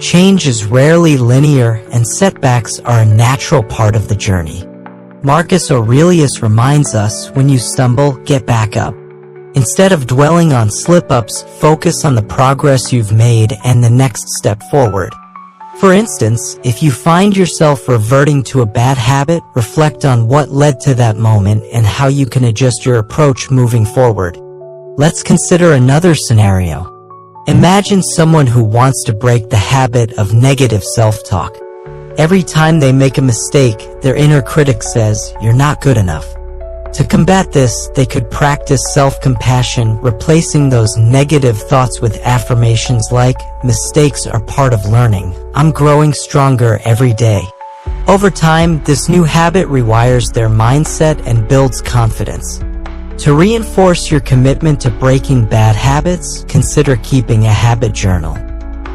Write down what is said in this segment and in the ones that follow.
Change is rarely linear, and setbacks are a natural part of the journey. Marcus Aurelius reminds us, when you stumble, get back up. Instead of dwelling on slip-ups, focus on the progress you've made and the next step forward. For instance, if you find yourself reverting to a bad habit, reflect on what led to that moment and how you can adjust your approach moving forward. Let's consider another scenario. Imagine someone who wants to break the habit of negative self-talk. Every time they make a mistake, their inner critic says, "You're not good enough." To combat this, they could practice self-compassion, replacing those negative thoughts with affirmations like, "Mistakes are part of learning. I'm growing stronger every day." Over time, this new habit rewires their mindset and builds confidence. To reinforce your commitment to breaking bad habits, consider keeping a habit journal.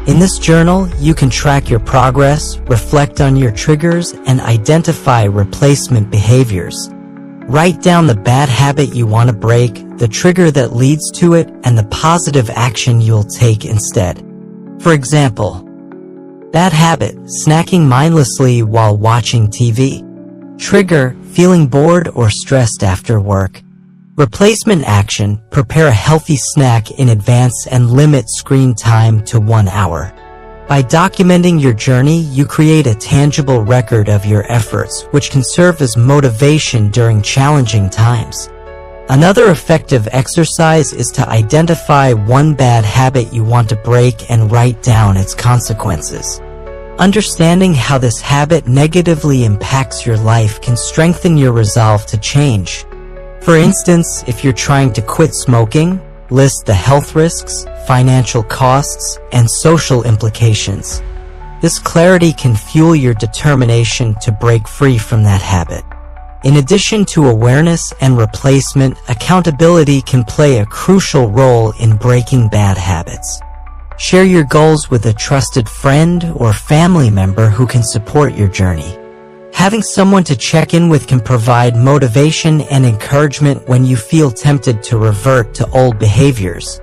In this journal, you can track your progress, reflect on your triggers, and identify replacement behaviors. Write down the bad habit you want to break, the trigger that leads to it, and the positive action you'll take instead. For example, bad habit, snacking mindlessly while watching TV. Trigger, feeling bored or stressed after work. Replacement action, prepare a healthy snack in advance and limit screen time to 1 hour. By documenting your journey, you create a tangible record of your efforts, which can serve as motivation during challenging times. Another effective exercise is to identify one bad habit you want to break and write down its consequences. Understanding how this habit negatively impacts your life can strengthen your resolve to change. For instance, if you're trying to quit smoking, list the health risks, financial costs, and social implications. This clarity can fuel your determination to break free from that habit. In addition to awareness and replacement, accountability can play a crucial role in breaking bad habits. Share your goals with a trusted friend or family member who can support your journey. Having someone to check in with can provide motivation and encouragement when you feel tempted to revert to old behaviors.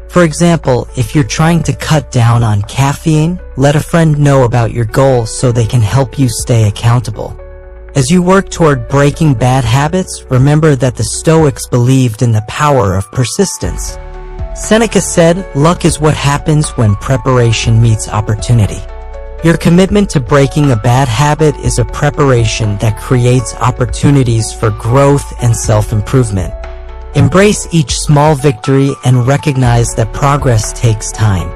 For example, if you're trying to cut down on caffeine, let a friend know about your goal so they can help you stay accountable. As you work toward breaking bad habits, remember that the Stoics believed in the power of persistence. Seneca said, "Luck is what happens when preparation meets opportunity." Your commitment to breaking a bad habit is a preparation that creates opportunities for growth and self-improvement. Embrace each small victory and recognize that progress takes time.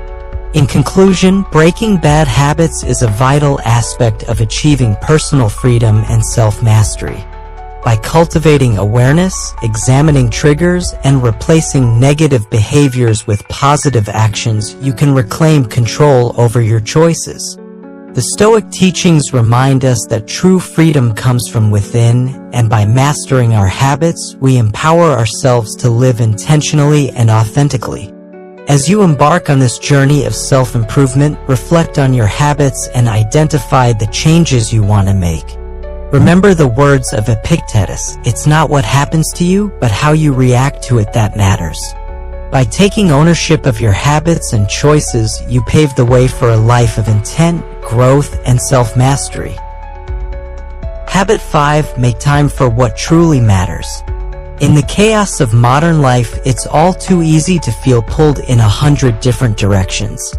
In conclusion, breaking bad habits is a vital aspect of achieving personal freedom and self-mastery. By cultivating awareness, examining triggers, and replacing negative behaviors with positive actions, you can reclaim control over your choices. The Stoic teachings remind us that true freedom comes from within, and by mastering our habits, we empower ourselves to live intentionally and authentically. As you embark on this journey of self-improvement, reflect on your habits and identify the changes you want to make. Remember the words of Epictetus, "It's not what happens to you, but how you react to it that matters." By taking ownership of your habits and choices, you pave the way for a life of intent, growth, and self-mastery. Habit 5. Make time for what truly matters. In the chaos of modern life, it's all too easy to feel pulled in 100 different directions.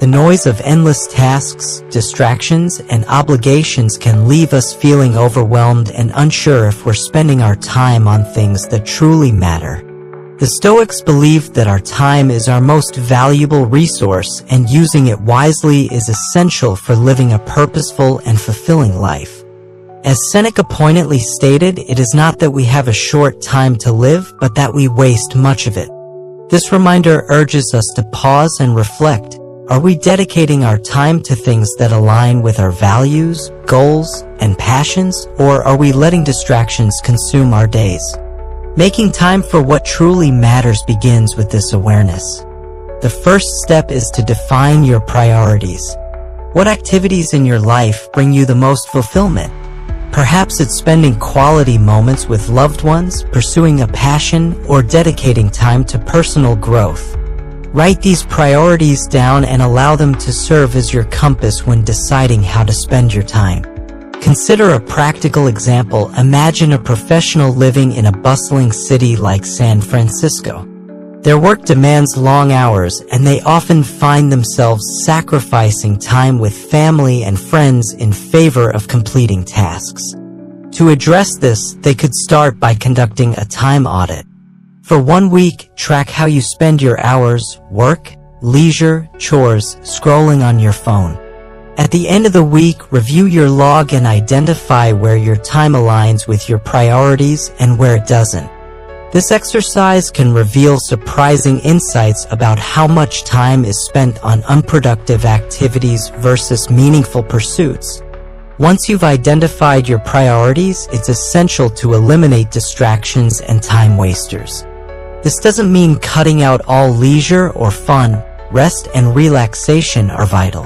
The noise of endless tasks, distractions, and obligations can leave us feeling overwhelmed and unsure if we're spending our time on things that truly matter. The Stoics believed that our time is our most valuable resource, and using it wisely is essential for living a purposeful and fulfilling life. As Seneca poignantly stated, it is not that we have a short time to live, but that we waste much of it. This reminder urges us to pause and reflect. Are we dedicating our time to things that align with our values, goals, and passions, or are we letting distractions consume our days? Making time for what truly matters begins with this awareness. The first step is to define your priorities. What activities in your life bring you the most fulfillment? Perhaps it's spending quality moments with loved ones, pursuing a passion, or dedicating time to personal growth. Write these priorities down and allow them to serve as your compass when deciding how to spend your time. Consider a practical example. Imagine a professional living in a bustling city like San Francisco. Their work demands long hours, and they often find themselves sacrificing time with family and friends in favor of completing tasks. To address this, they could start by conducting a time audit. For 1 week, track how you spend your hours, work, leisure, chores, scrolling on your phone. At the end of the week, review your log and identify where your time aligns with your priorities and where it doesn't. This exercise can reveal surprising insights about how much time is spent on unproductive activities versus meaningful pursuits. Once you've identified your priorities, it's essential to eliminate distractions and time wasters. This doesn't mean cutting out all leisure or fun. Rest and relaxation are vital.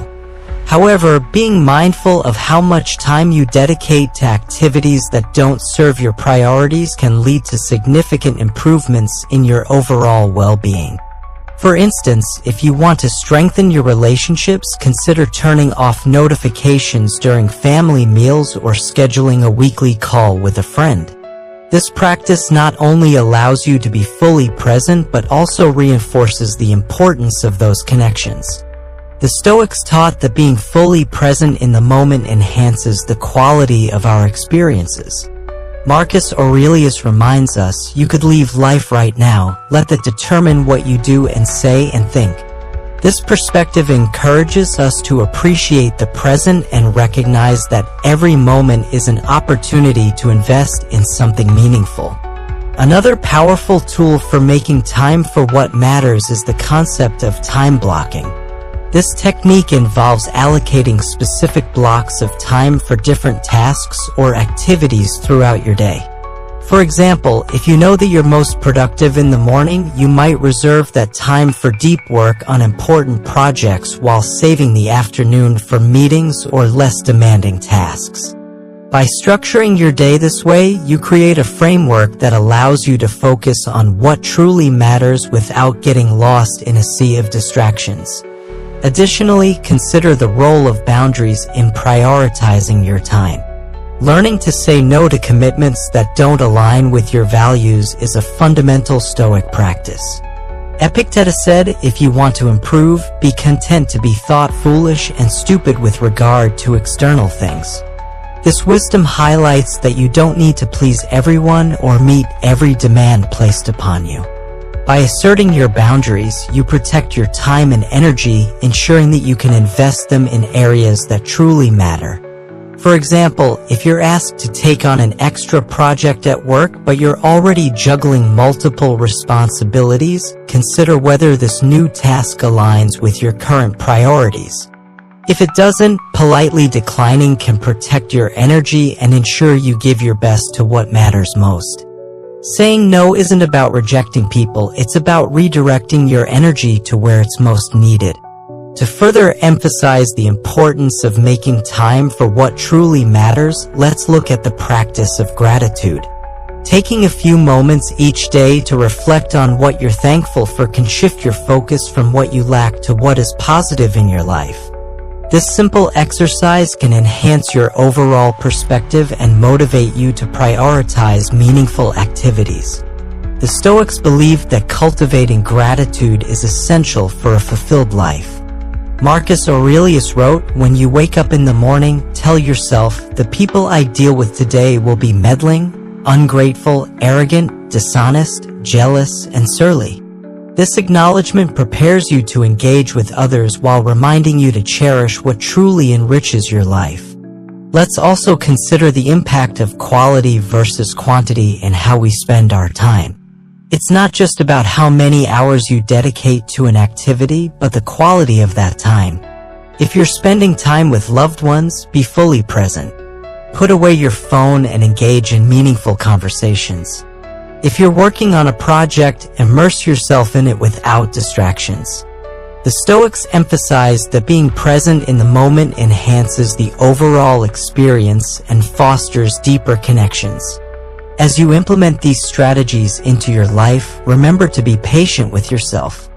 However, being mindful of how much time you dedicate to activities that don't serve your priorities can lead to significant improvements in your overall well-being. For instance, if you want to strengthen your relationships, consider turning off notifications during family meals or scheduling a weekly call with a friend. This practice not only allows you to be fully present but also reinforces the importance of those connections. The Stoics taught that being fully present in the moment enhances the quality of our experiences. Marcus Aurelius reminds us, you could leave life right now, let that determine what you do and say and think. This perspective encourages us to appreciate the present and recognize that every moment is an opportunity to invest in something meaningful. Another powerful tool for making time for what matters is the concept of time blocking. This technique involves allocating specific blocks of time for different tasks or activities throughout your day. For example, if you know that you're most productive in the morning, you might reserve that time for deep work on important projects while saving the afternoon for meetings or less demanding tasks. By structuring your day this way, you create a framework that allows you to focus on what truly matters without getting lost in a sea of distractions. Additionally, consider the role of boundaries in prioritizing your time. Learning to say no to commitments that don't align with your values is a fundamental Stoic practice. Epictetus said, if you want to improve, be content to be thought foolish and stupid with regard to external things. This wisdom highlights that you don't need to please everyone or meet every demand placed upon you. By asserting your boundaries, you protect your time and energy, ensuring that you can invest them in areas that truly matter. For example, if you're asked to take on an extra project at work but you're already juggling multiple responsibilities, consider whether this new task aligns with your current priorities. If it doesn't, politely declining can protect your energy and ensure you give your best to what matters most. Saying no isn't about rejecting people, it's about redirecting your energy to where it's most needed. To further emphasize the importance of making time for what truly matters, let's look at the practice of gratitude. Taking a few moments each day to reflect on what you're thankful for can shift your focus from what you lack to what is positive in your life. This simple exercise can enhance your overall perspective and motivate you to prioritize meaningful activities. The Stoics believed that cultivating gratitude is essential for a fulfilled life. Marcus Aurelius wrote, when you wake up in the morning, tell yourself, the people I deal with today will be meddling, ungrateful, arrogant, dishonest, jealous, and surly. This acknowledgement prepares you to engage with others while reminding you to cherish what truly enriches your life. Let's also consider the impact of quality versus quantity in how we spend our time. It's not just about how many hours you dedicate to an activity, but the quality of that time. If you're spending time with loved ones, be fully present. Put away your phone and engage in meaningful conversations. If you're working on a project, immerse yourself in it without distractions. The Stoics emphasized that being present in the moment enhances the overall experience and fosters deeper connections. As you implement these strategies into your life, remember to be patient with yourself.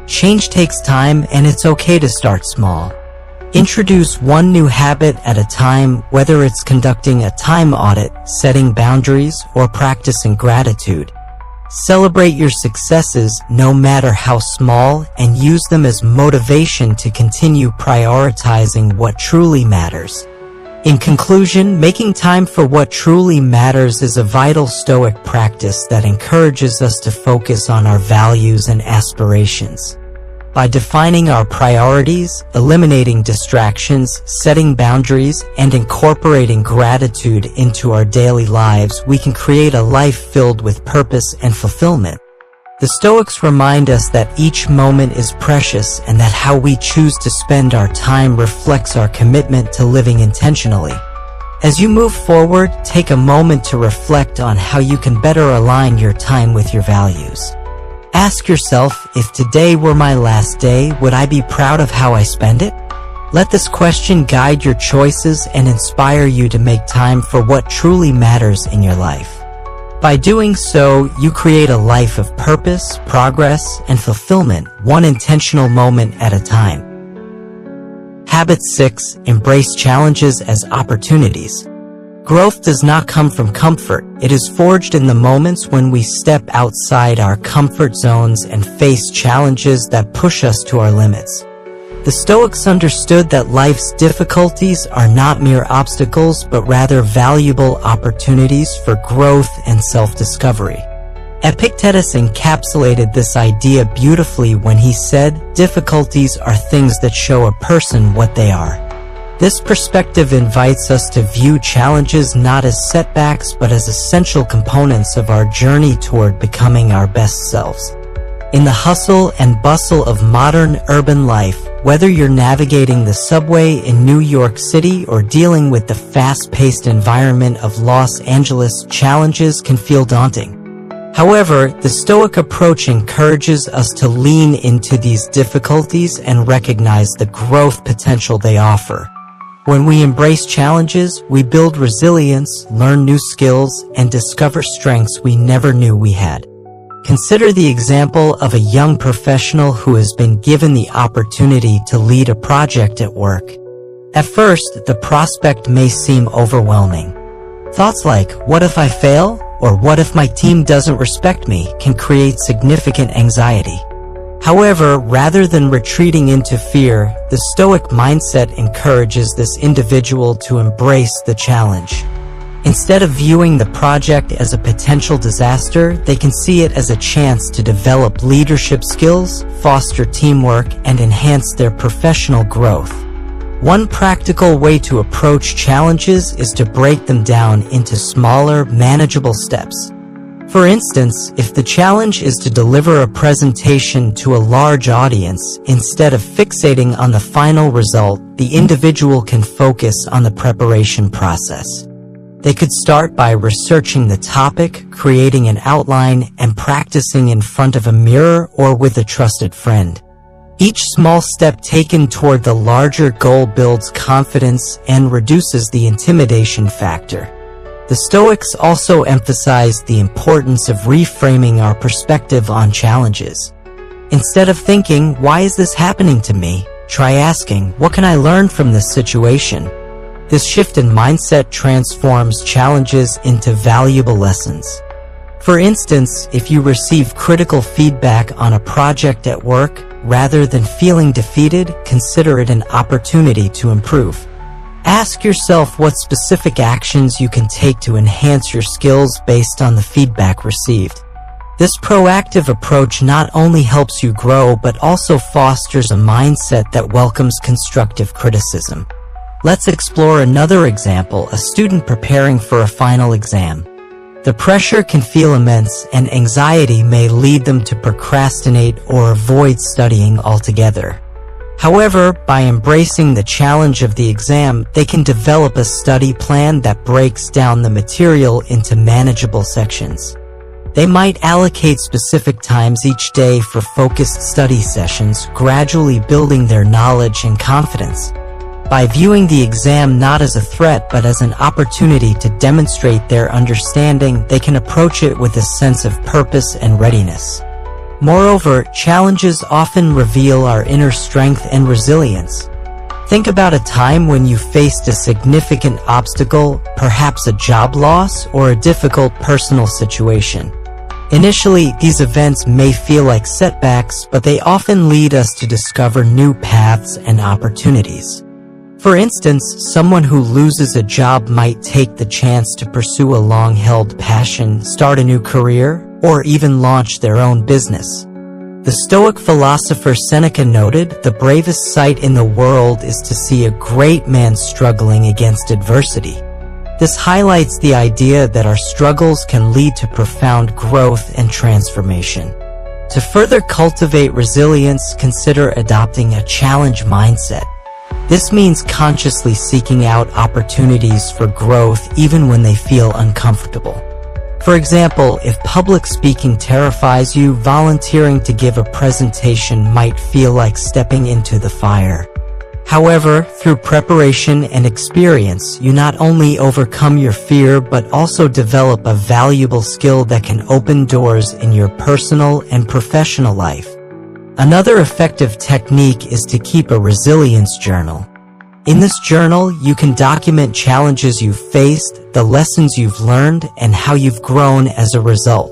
Change takes time, and it's okay to start small. Introduce one new habit at a time, whether it's conducting a time audit, setting boundaries, or practicing gratitude. Celebrate your successes, no matter how small, and use them as motivation to continue prioritizing what truly matters. In conclusion, making time for what truly matters is a vital Stoic practice that encourages us to focus on our values and aspirations. By defining our priorities, eliminating distractions, setting boundaries, and incorporating gratitude into our daily lives, we can create a life filled with purpose and fulfillment. The Stoics remind us that each moment is precious and that how we choose to spend our time reflects our commitment to living intentionally. As you move forward, take a moment to reflect on how you can better align your time with your values. Ask yourself, if today were my last day, would I be proud of how I spend it? Let this question guide your choices and inspire you to make time for what truly matters in your life. By doing so, you create a life of purpose, progress, and fulfillment, one intentional moment at a time. Habit 6. Embrace challenges as opportunities. Growth does not come from comfort. It is forged in the moments when we step outside our comfort zones and face challenges that push us to our limits. The Stoics understood that life's difficulties are not mere obstacles, but rather valuable opportunities for growth and self-discovery. Epictetus encapsulated this idea beautifully when he said, "Difficulties are things that show a person what they are." This perspective invites us to view challenges not as setbacks but as essential components of our journey toward becoming our best selves. In the hustle and bustle of modern urban life, whether you're navigating the subway in New York City or dealing with the fast-paced environment of Los Angeles, challenges can feel daunting. However, the Stoic approach encourages us to lean into these difficulties and recognize the growth potential they offer. When we embrace challenges, we build resilience, learn new skills, and discover strengths we never knew we had. Consider the example of a young professional who has been given the opportunity to lead a project at work. At first, the prospect may seem overwhelming. Thoughts like, "What if I fail?" or "What if my team doesn't respect me?" can create significant anxiety. However, rather than retreating into fear, the Stoic mindset encourages this individual to embrace the challenge. Instead of viewing the project as a potential disaster, they can see it as a chance to develop leadership skills, foster teamwork, and enhance their professional growth. One practical way to approach challenges is to break them down into smaller, manageable steps. For instance, if the challenge is to deliver a presentation to a large audience, instead of fixating on the final result, the individual can focus on the preparation process. They could start by researching the topic, creating an outline, and practicing in front of a mirror or with a trusted friend. Each small step taken toward the larger goal builds confidence and reduces the intimidation factor. The Stoics also emphasize the importance of reframing our perspective on challenges. Instead of thinking, "Why is this happening to me?" try asking, "What can I learn from this situation?" This shift in mindset transforms challenges into valuable lessons. For instance, if you receive critical feedback on a project at work, rather than feeling defeated, consider it an opportunity to improve. Ask yourself what specific actions you can take to enhance your skills based on the feedback received. This proactive approach not only helps you grow but also fosters a mindset that welcomes constructive criticism. Let's explore another example, a student preparing for a final exam. The pressure can feel immense, and anxiety may lead them to procrastinate or avoid studying altogether. However, by embracing the challenge of the exam, they can develop a study plan that breaks down the material into manageable sections. They might allocate specific times each day for focused study sessions, gradually building their knowledge and confidence. By viewing the exam not as a threat but as an opportunity to demonstrate their understanding, they can approach it with a sense of purpose and readiness. Moreover, challenges often reveal our inner strength and resilience. Think about a time when you faced a significant obstacle, perhaps a job loss or a difficult personal situation. Initially, these events may feel like setbacks, but they often lead us to discover new paths and opportunities. For instance, someone who loses a job might take the chance to pursue a long-held passion, start a new career, or even launch their own business. The Stoic philosopher Seneca noted, "The bravest sight in the world is to see a great man struggling against adversity." This highlights the idea that our struggles can lead to profound growth and transformation. To further cultivate resilience, consider adopting a challenge mindset. This means consciously seeking out opportunities for growth even when they feel uncomfortable. For example, if public speaking terrifies you, volunteering to give a presentation might feel like stepping into the fire. However, through preparation and experience, you not only overcome your fear but also develop a valuable skill that can open doors in your personal and professional life. Another effective technique is to keep a resilience journal. In this journal, you can document challenges you've faced, the lessons you've learned, and how you've grown as a result.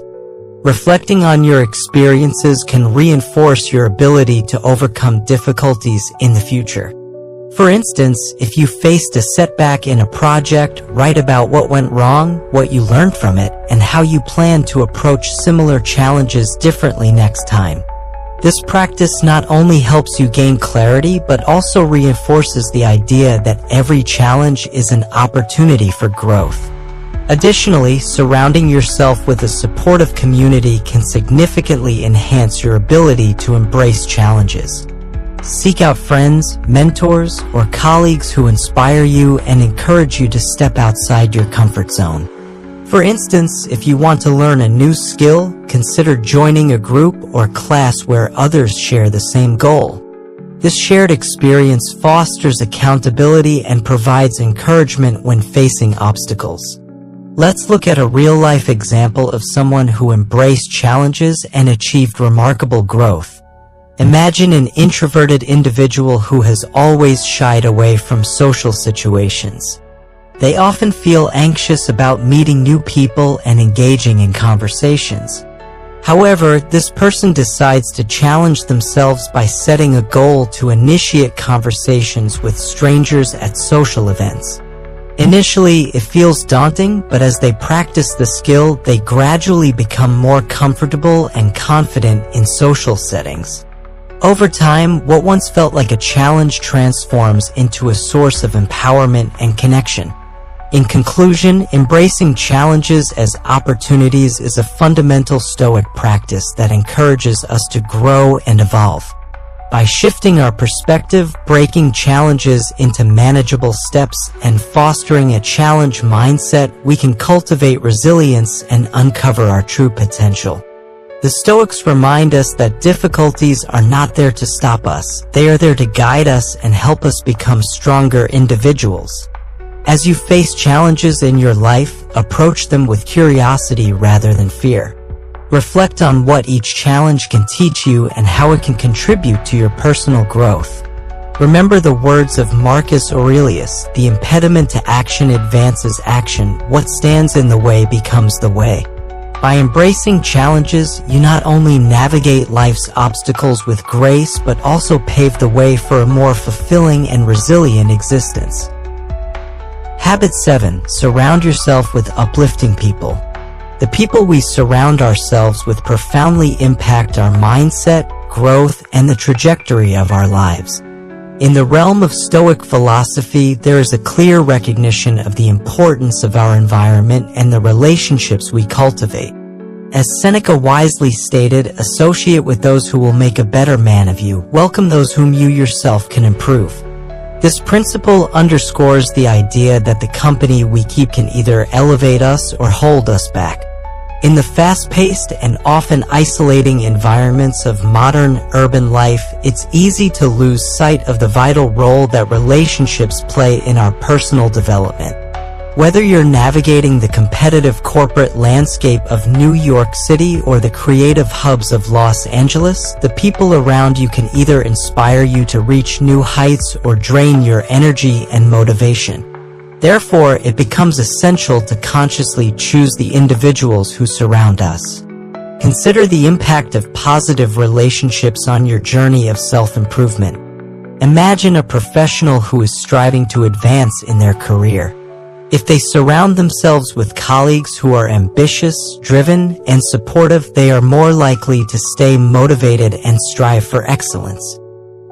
Reflecting on your experiences can reinforce your ability to overcome difficulties in the future. For instance, if you faced a setback in a project, write about what went wrong, what you learned from it, and how you plan to approach similar challenges differently next time. This practice not only helps you gain clarity, but also reinforces the idea that every challenge is an opportunity for growth. Additionally, surrounding yourself with a supportive community can significantly enhance your ability to embrace challenges. Seek out friends, mentors, or colleagues who inspire you and encourage you to step outside your comfort zone. For instance, if you want to learn a new skill, consider joining a group or class where others share the same goal. This shared experience fosters accountability and provides encouragement when facing obstacles. Let's look at a real-life example of someone who embraced challenges and achieved remarkable growth. Imagine an introverted individual who has always shied away from social situations. They often feel anxious about meeting new people and engaging in conversations. However, this person decides to challenge themselves by setting a goal to initiate conversations with strangers at social events. Initially, it feels daunting, but as they practice the skill, they gradually become more comfortable and confident in social settings. Over time, what once felt like a challenge transforms into a source of empowerment and connection. In conclusion, embracing challenges as opportunities is a fundamental Stoic practice that encourages us to grow and evolve. By shifting our perspective, breaking challenges into manageable steps, and fostering a challenge mindset, we can cultivate resilience and uncover our true potential. The Stoics remind us that difficulties are not there to stop us. They are there to guide us and help us become stronger individuals. As you face challenges in your life, approach them with curiosity rather than fear. Reflect on what each challenge can teach you and how it can contribute to your personal growth. Remember the words of Marcus Aurelius, "The impediment to action advances action. What stands in the way becomes the way." By embracing challenges, you not only navigate life's obstacles with grace, but also pave the way for a more fulfilling and resilient existence. Habit 7. Surround yourself with uplifting people. The people we surround ourselves with profoundly impact our mindset, growth, and the trajectory of our lives. In the realm of Stoic philosophy, there is a clear recognition of the importance of our environment and the relationships we cultivate. As Seneca wisely stated, associate with those who will make a better man of you, welcome those whom you yourself can improve. This principle underscores the idea that the company we keep can either elevate us or hold us back. In the fast-paced and often isolating environments of modern urban life, it's easy to lose sight of the vital role that relationships play in our personal development. Whether you're navigating the competitive corporate landscape of New York City or the creative hubs of Los Angeles, the people around you can either inspire you to reach new heights or drain your energy and motivation. Therefore, it becomes essential to consciously choose the individuals who surround us. Consider the impact of positive relationships on your journey of self-improvement. Imagine a professional who is striving to advance in their career. If they surround themselves with colleagues who are ambitious, driven, and supportive, they are more likely to stay motivated and strive for excellence.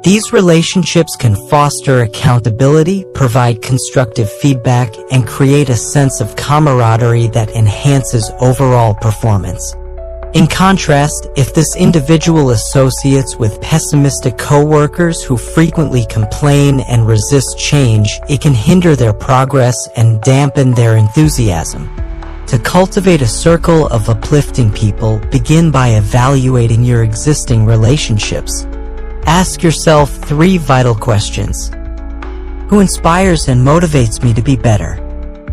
These relationships can foster accountability, provide constructive feedback, and create a sense of camaraderie that enhances overall performance. In contrast, if this individual associates with pessimistic coworkers who frequently complain and resist change, it can hinder their progress and dampen their enthusiasm. To cultivate a circle of uplifting people, begin by evaluating your existing relationships. Ask yourself 3 vital questions. Who inspires and motivates me to be better?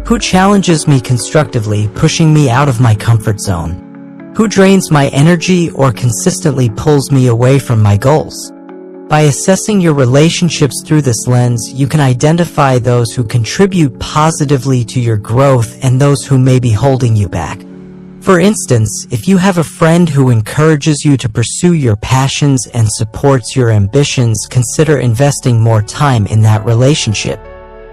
Who challenges me constructively, pushing me out of my comfort zone? Who drains my energy or consistently pulls me away from my goals? By assessing your relationships through this lens, you can identify those who contribute positively to your growth and those who may be holding you back. For instance, if you have a friend who encourages you to pursue your passions and supports your ambitions, consider investing more time in that relationship.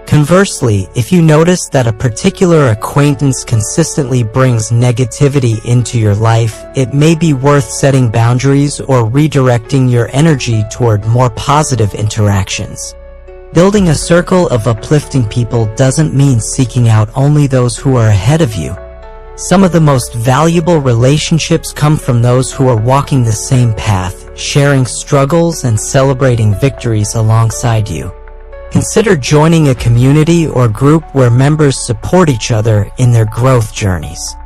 Conversely, if you notice that a particular acquaintance consistently brings negativity into your life, it may be worth setting boundaries or redirecting your energy toward more positive interactions. Building a circle of uplifting people doesn't mean seeking out only those who are ahead of you. Some of the most valuable relationships come from those who are walking the same path, sharing struggles and celebrating victories alongside you. Consider joining a community or group where members support each other in their growth journeys.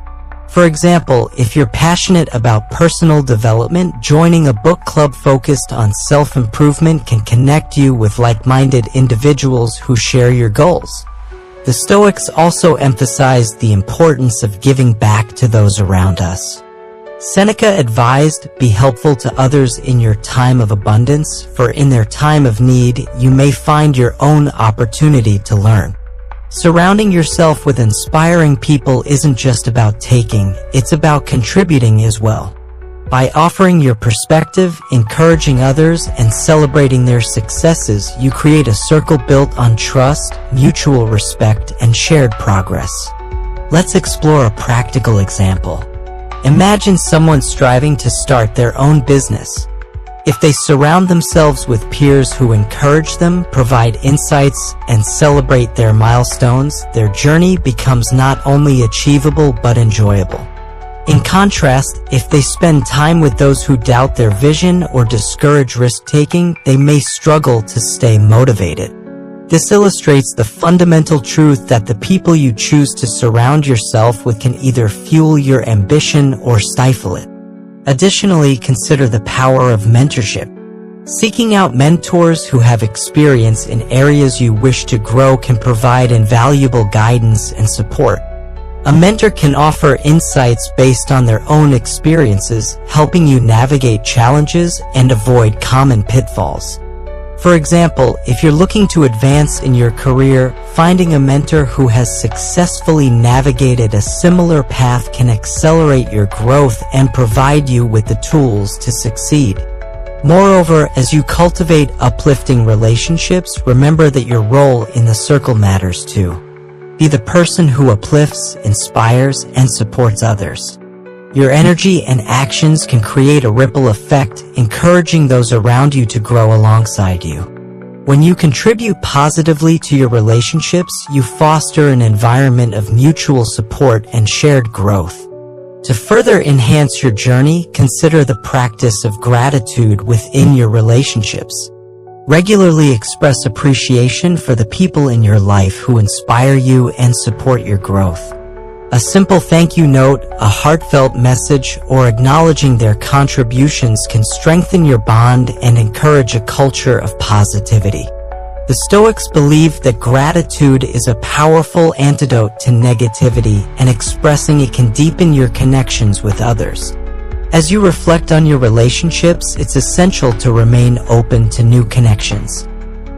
For example, if you're passionate about personal development, joining a book club focused on self-improvement can connect you with like-minded individuals who share your goals. The Stoics also emphasized the importance of giving back to those around us. Seneca advised, "Be helpful to others in your time of abundance, for in their time of need, you may find your own opportunity to learn." Surrounding yourself with inspiring people isn't just about taking, it's about contributing as well. By offering your perspective, encouraging others, and celebrating their successes, you create a circle built on trust, mutual respect, and shared progress. Let's explore a practical example. Imagine someone striving to start their own business. If they surround themselves with peers who encourage them, provide insights, and celebrate their milestones, their journey becomes not only achievable but enjoyable. In contrast, if they spend time with those who doubt their vision or discourage risk-taking, they may struggle to stay motivated. This illustrates the fundamental truth that the people you choose to surround yourself with can either fuel your ambition or stifle it. Additionally, consider the power of mentorship. Seeking out mentors who have experience in areas you wish to grow can provide invaluable guidance and support. A mentor can offer insights based on their own experiences, helping you navigate challenges and avoid common pitfalls. For example, if you're looking to advance in your career, finding a mentor who has successfully navigated a similar path can accelerate your growth and provide you with the tools to succeed. Moreover, as you cultivate uplifting relationships, remember that your role in the circle matters too. Be the person who uplifts, inspires, and supports others. Your energy and actions can create a ripple effect, encouraging those around you to grow alongside you. When you contribute positively to your relationships, you foster an environment of mutual support and shared growth. To further enhance your journey, consider the practice of gratitude within your relationships. Regularly express appreciation for the people in your life who inspire you and support your growth. A simple thank you note, a heartfelt message, or acknowledging their contributions can strengthen your bond and encourage a culture of positivity. The Stoics believe that gratitude is a powerful antidote to negativity, and expressing it can deepen your connections with others. As you reflect on your relationships, it's essential to remain open to new connections.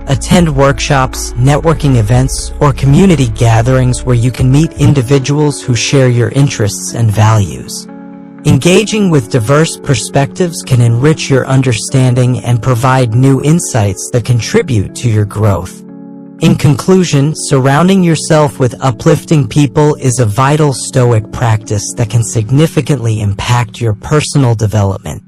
Attend workshops, networking events, or community gatherings where you can meet individuals who share your interests and values. Engaging with diverse perspectives can enrich your understanding and provide new insights that contribute to your growth. In conclusion, surrounding yourself with uplifting people is a vital Stoic practice that can significantly impact your personal development.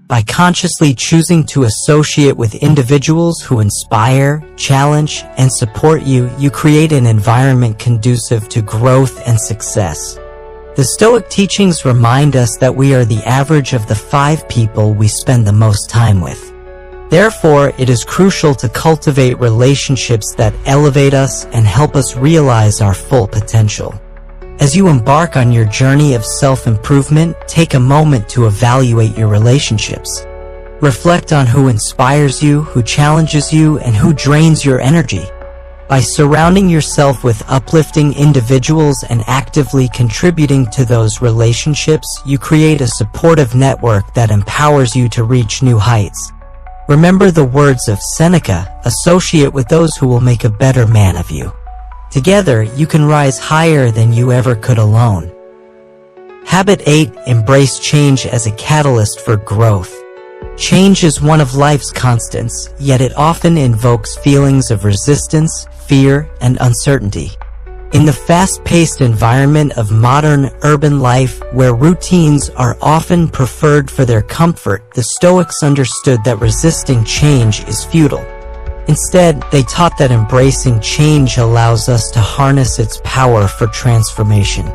By consciously choosing to associate with individuals who inspire, challenge, and support you, you create an environment conducive to growth and success. The Stoic teachings remind us that we are the average of the 5 people we spend the most time with. Therefore, it is crucial to cultivate relationships that elevate us and help us realize our full potential. As you embark on your journey of self-improvement, take a moment to evaluate your relationships. Reflect on who inspires you, who challenges you, and who drains your energy. By surrounding yourself with uplifting individuals and actively contributing to those relationships, you create a supportive network that empowers you to reach new heights. Remember the words of Seneca, associate with those who will make a better man of you. Together, you can rise higher than you ever could alone. Habit 8. Embrace change as a catalyst for growth. Change is one of life's constants, yet it often invokes feelings of resistance, fear, and uncertainty. In the fast-paced environment of modern urban life, where routines are often preferred for their comfort, the Stoics understood that resisting change is futile. Instead, they taught that embracing change allows us to harness its power for transformation.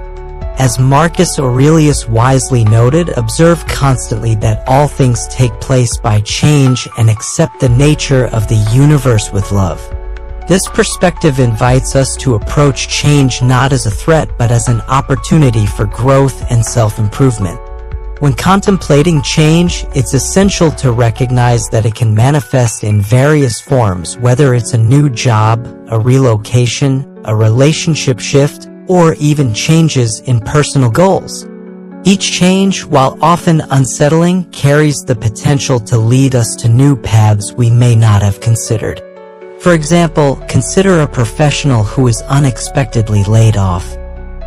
As Marcus Aurelius wisely noted, observe constantly that all things take place by change and accept the nature of the universe with love. This perspective invites us to approach change not as a threat but as an opportunity for growth and self-improvement. When contemplating change, it's essential to recognize that it can manifest in various forms, whether it's a new job, a relocation, a relationship shift, or even changes in personal goals. Each change, while often unsettling, carries the potential to lead us to new paths we may not have considered. For example, consider a professional who is unexpectedly laid off.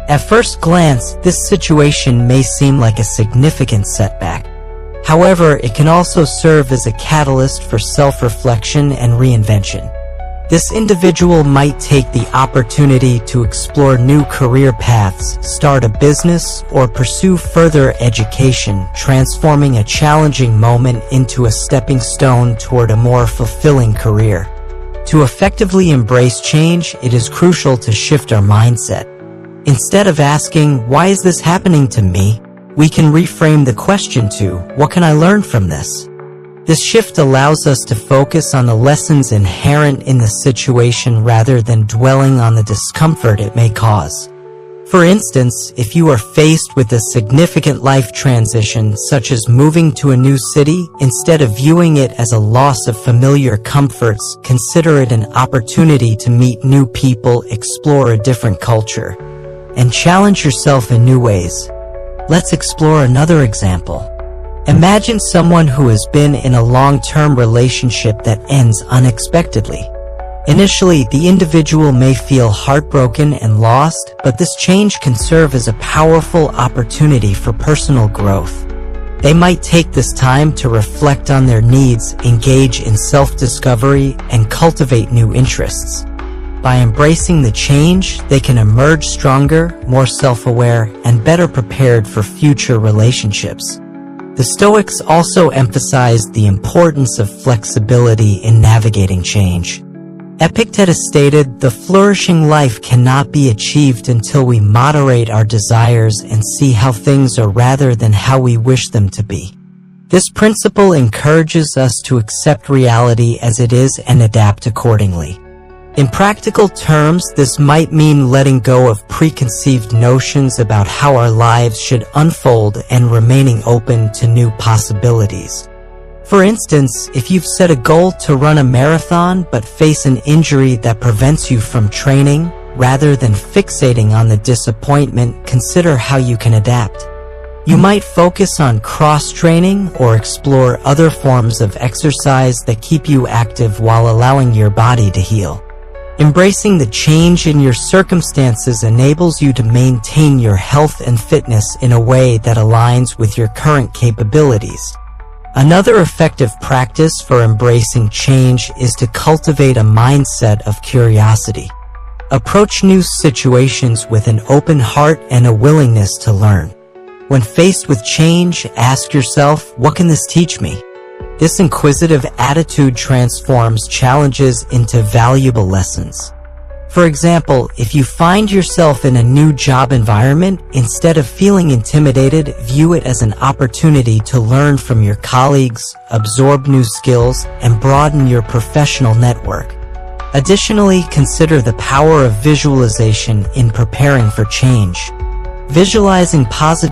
At first glance, this situation may seem like a significant setback. However, it can also serve as a catalyst for self-reflection and reinvention. This individual might take the opportunity to explore new career paths, start a business, or pursue further education, transforming a challenging moment into a stepping stone toward a more fulfilling career. To effectively embrace change, it is crucial to shift our mindset. Instead of asking, "Why is this happening to me?" we can reframe the question to, "What can I learn from this?" This shift allows us to focus on the lessons inherent in the situation rather than dwelling on the discomfort it may cause. For instance, if you are faced with a significant life transition, such as moving to a new city, instead of viewing it as a loss of familiar comforts, consider it an opportunity to meet new people, explore a different culture, and challenge yourself in new ways. Let's explore another example. Imagine someone who has been in a long-term relationship that ends unexpectedly. Initially, the individual may feel heartbroken and lost, but this change can serve as a powerful opportunity for personal growth. They might take this time to reflect on their needs, engage in self-discovery, and cultivate new interests. By embracing the change, they can emerge stronger, more self-aware, and better prepared for future relationships. The Stoics also emphasized the importance of flexibility in navigating change. Epictetus stated, "The flourishing life cannot be achieved until we moderate our desires and see how things are rather than how we wish them to be." This principle encourages us to accept reality as it is and adapt accordingly. In practical terms, this might mean letting go of preconceived notions about how our lives should unfold and remaining open to new possibilities. For instance, if you've set a goal to run a marathon but face an injury that prevents you from training, rather than fixating on the disappointment, consider how you can adapt. You might focus on cross-training or explore other forms of exercise that keep you active while allowing your body to heal. Embracing the change in your circumstances enables you to maintain your health and fitness in a way that aligns with your current capabilities. Another effective practice for embracing change is to cultivate a mindset of curiosity. Approach new situations with an open heart and a willingness to learn. When faced with change, ask yourself, what can this teach me? This inquisitive attitude transforms challenges into valuable lessons. For example, if you find yourself in a new job environment, instead of feeling intimidated, view it as an opportunity to learn from your colleagues, absorb new skills, and broaden your professional network. Additionally, consider the power of visualization in preparing for change. Visualizing positive